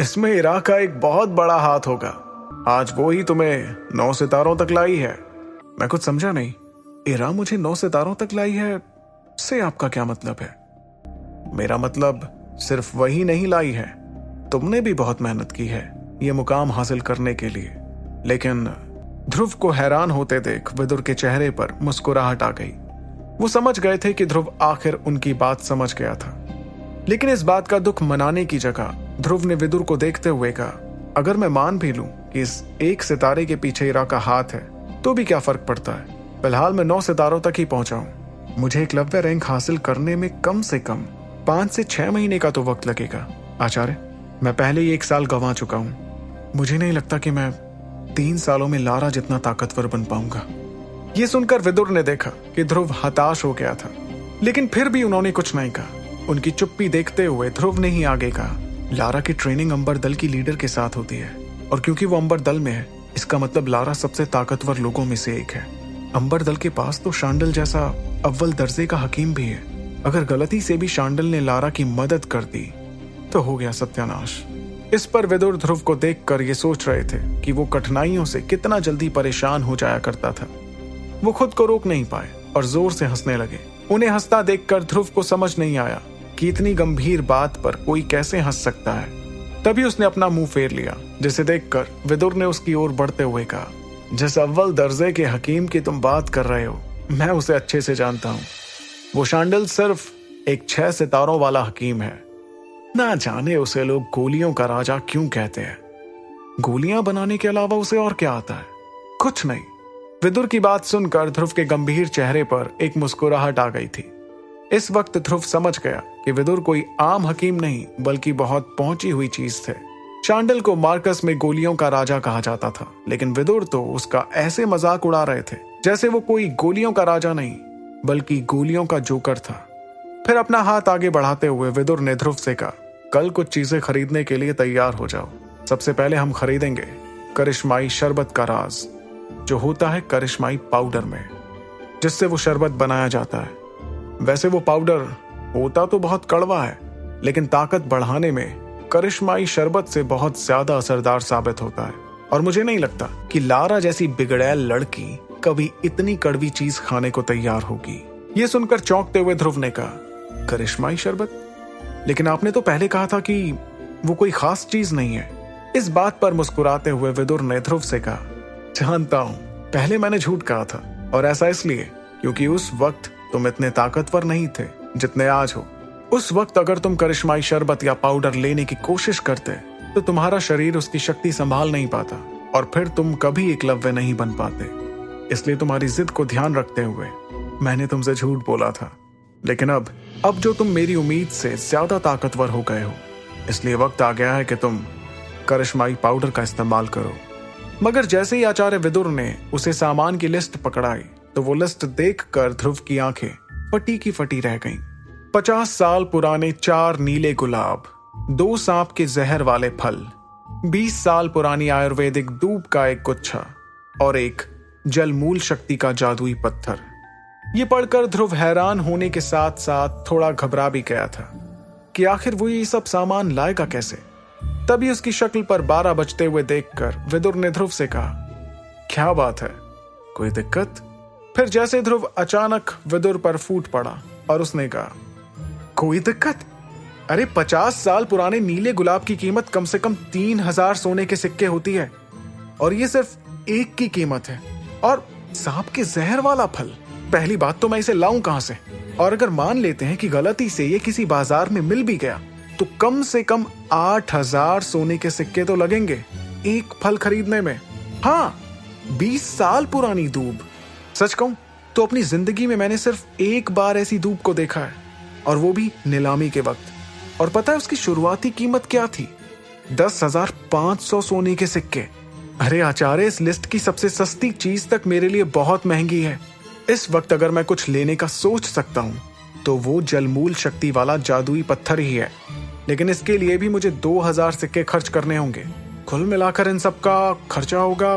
इसमें इरा का एक बहुत बड़ा हाथ होगा। आज वो ही तुम्हें 9 सितारों तक लाई है। मैं कुछ समझा नहीं। इरा मुझे 9 सितारों तक लाई है से आपका क्या मतलब है? मेरा मतलब सिर्फ वही नहीं लाई है, तुमने भी बहुत मेहनत की है ये मुकाम हासिल करने के लिए। लेकिन ध्रुव को हैरान होते देख विदुर के चेहरे पर मुस्कुराहट आ गई। वो समझ गए थे कि ध्रुव आखिर उनकी बात समझ गया था। लेकिन इस बात का दुख मनाने की जगह ध्रुव ने विदुर को देखते हुए कहा, अगर मैं मान भी लूं कि इस एक सितारे के पीछे इरा का हाथ है तो भी क्या फर्क पड़ता है। फिलहाल मैं 9 सितारों तक ही पहुंचा हूं। मुझे एकलव्य रैंक हासिल करने में कम से कम 5 से 6 महीने का तो वक्त लगेगा। आचार्य, मैं पहले ही 1 साल गंवा चुका हूं। मुझे नहीं लगता कि मैं 3 सालों में लारा जितना ताकतवर बन पाऊंगा। ये सुनकर विदुर ने देखा कि ध्रुव हताश हो गया था, लेकिन फिर भी उन्होंने कुछ नहीं कहा। उनकी चुप्पी देखते हुए ध्रुव ने ही आगे कहा, लारा की ट्रेनिंग अंबर दल की लीडर के साथ होती है, और क्योंकि वो अंबर दल में है इसका मतलब लारा सबसे ताकतवर लोगों में से एक है। अंबर दल के पास तो शांडल जैसा अव्वल दर्जे का हकीम भी है। अगर गलती से भी शांडल ने लारा की मदद कर दी तो हो गया सत्यानाश। इस पर विदुर ध्रुव को देखकर ये सोच रहे थे कि वो कठिनाइयों से कितना जल्दी परेशान हो जाया करता था। वो खुद को रोक नहीं पाए और जोर से हंसने लगे। उन्हें हंसता देखकर ध्रुव को समझ नहीं आया कि इतनी गंभीर बात पर कोई कैसे हंस सकता है। तभी उसने अपना मुंह फेर लिया, जिसे देखकर विदुर ने उसकी ओर बढ़ते हुए कहा, जिस अव्वल दर्जे के हकीम की तुम बात कर रहे हो मैं उसे अच्छे से जानता हूं। वो शांडल सिर्फ एक 6 सितारों वाला हकीम है। ना जाने उसे लोग गोलियों का राजा क्यों कहते हैं। गोलियां बनाने के अलावा उसे और क्या आता है? कुछ नहीं। विदुर की बात सुनकर ध्रुव के गंभीर चेहरे पर एक मुस्कुराहट आ गई थी। इस वक्त ध्रुव समझ गया कि विदुर कोई आम हकीम नहीं बल्कि बहुत पहुंची हुई चीज थे। शांडल को मार्कस में गोलियों का राजा कहा जाता था, लेकिन विदुर तो उसका ऐसे मजाक उड़ा रहे थे जैसे वो कोई गोलियों का राजा नहीं बल्कि गोलियों का जोकर था। फिर अपना हाथ आगे बढ़ाते हुए विदुर ने ध्रुव से कहा, कल कुछ चीजें खरीदने के लिए तैयार हो जाओ। सबसे पहले हम खरीदेंगे करिश्माई शरबत का राज, जो होता है करिश्माई पाउडर में, जिससे वो शरबत बनाया जाता है। वैसे वो पाउडर होता तो बहुत कड़वा है, लेकिन ताकत बढ़ाने में करिश्माई शरबत से बहुत ज्यादा असरदार साबित होता है। और मुझे नहीं लगता कि लारा जैसी बिगड़ैल लड़की कभी इतनी कड़वी चीज खाने को तैयार होगी। ये सुनकर चौंकते हुए ध्रुव ने कहा, करिश्माई शरबत? लेकिन आपने तो पहले कहा था कि वो कोई खास चीज नहीं है। इस बात पर मुस्कुराते हुए विदुर ने ध्रुव से कहा, जानता हूं पहले मैंने झूठ कहा था, और ऐसा इसलिए क्योंकि उस वक्त तुम इतने ताकतवर नहीं थे जितने आज हो। उस वक्त अगर तुम करिश्माई शरबत या पाउडर लेने की कोशिश करते तो तुम्हारा शरीर उसकी शक्ति संभाल नहीं पाता और फिर तुम कभी एकलव्य नहीं बन पाते। इसलिए तुम्हारी जिद को ध्यान रखते हुए मैंने तुमसे झूठ बोला था। लेकिन अब जो तुम मेरी उम्मीद से ज्यादा ताकतवर हो गए हो, इसलिए वक्त आ गया है कि तुम करिश्माई पाउडर का इस्तेमाल करो। मगर जैसे ही आचार्य विदुर ने उसे सामान की लिस्ट पकड़ाई तो वो लिस्ट देखकर ध्रुव की आंखें फटी की फटी रह गईं। 50 साल पुराने 4 नीले गुलाब, 2 सांप के जहर वाले फल, 20 साल पुरानी आयुर्वेदिक दूब का एक गुच्छा और एक जलमूल शक्ति का जादुई पत्थर। ये पढ़कर ध्रुव हैरान होने के साथ साथ थोड़ा घबरा भी गया था कि आखिर वो ये सब सामान लाएगा कैसे। तभी उसकी शक्ल पर 12 बजते हुए देखकर विदुर ने ध्रुव से कहा, क्या बात है, कोई दिक्कत? फिर जैसे ध्रुव अचानक विदुर पर फूट पड़ा और उसने कहा, कोई दिक्कत? अरे 50 साल पुराने नीले गुलाब की कीमत कम से कम 3000 सोने के सिक्के होती है, और ये सिर्फ एक की कीमत है। और सांप के जहर वाला फल, पहली बात तो मैं इसे लाऊं कहां से? और अगर मान लेते हैं कि गलती से ये किसी बाजार में मिल भी गया तो कम से कम 8000 सोने के सिक्के तो लगेंगे एक फल खरीदने में। हाँ, 20 साल पुरानी दूब। सच कहूं तो अपनी जिंदगी में मैंने सिर्फ एक बार ऐसी दूब को देखा है, और वो भी नीलामी के वक्त। और पता है उसकी शुरुआती कीमत क्या थी? 10,500 सोने के सिक्के। अरे आचार्य, इस लिस्ट की सबसे सस्ती चीज तक मेरे लिए बहुत महंगी है। इस वक्त अगर मैं कुछ लेने का सोच सकता हूं तो वो जलमूल शक्ति वाला जादुई पत्थर ही है, लेकिन इसके लिए भी मुझे 2000 सिक्के खर्च करने होंगे। कुल मिलाकर इन सब का खर्चा होगा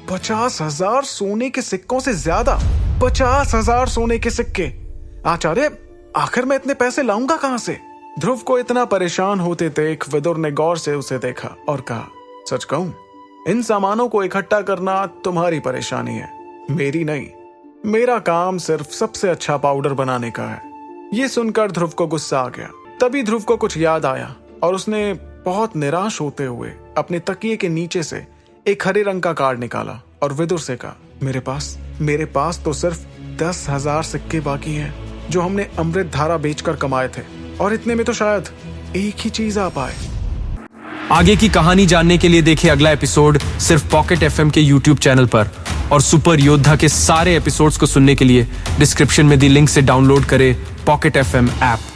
50,000 सोने के सिक्कों से ज्यादा। 50,000 सोने के सिक्के। आचार्य, आखिर मैं इतने पैसे लाऊंगा कहां से? ध्रुव को इतना परेशान होते देख विदुर ने गौर से उसे देखा और कहा, सच कहूं, इन सामानों को इकट्ठा करना तुम्हारी परेशानी है, मेरी नहीं। मेरा काम सिर्फ सबसे अच्छा पाउडर बनाने का है। ये सुनकर ध्रुव को गुस्सा आ गया। तभी ध्रुव को कुछ याद आया और उसने बहुत निराश होते हुए अपने तकिए के नीचे से एक हरे रंग का कार्ड निकाला और विदुर से कहा, मेरे पास तो सिर्फ 10,000 सिक्के बाकी हैं जो हमने अमृत धारा बेचकर कमाए थे, और इतने में तो शायद एक ही चीज आ पाए। आगे की कहानी जानने के लिए देखिए अगला एपिसोड सिर्फ पॉकेट एफएम के यूट्यूब चैनल पर, और सुपर योद्धा के सारे एपिसोड्स को सुनने के लिए डिस्क्रिप्शन में दी लिंक से डाउनलोड करें पॉकेट एफएम ऐप।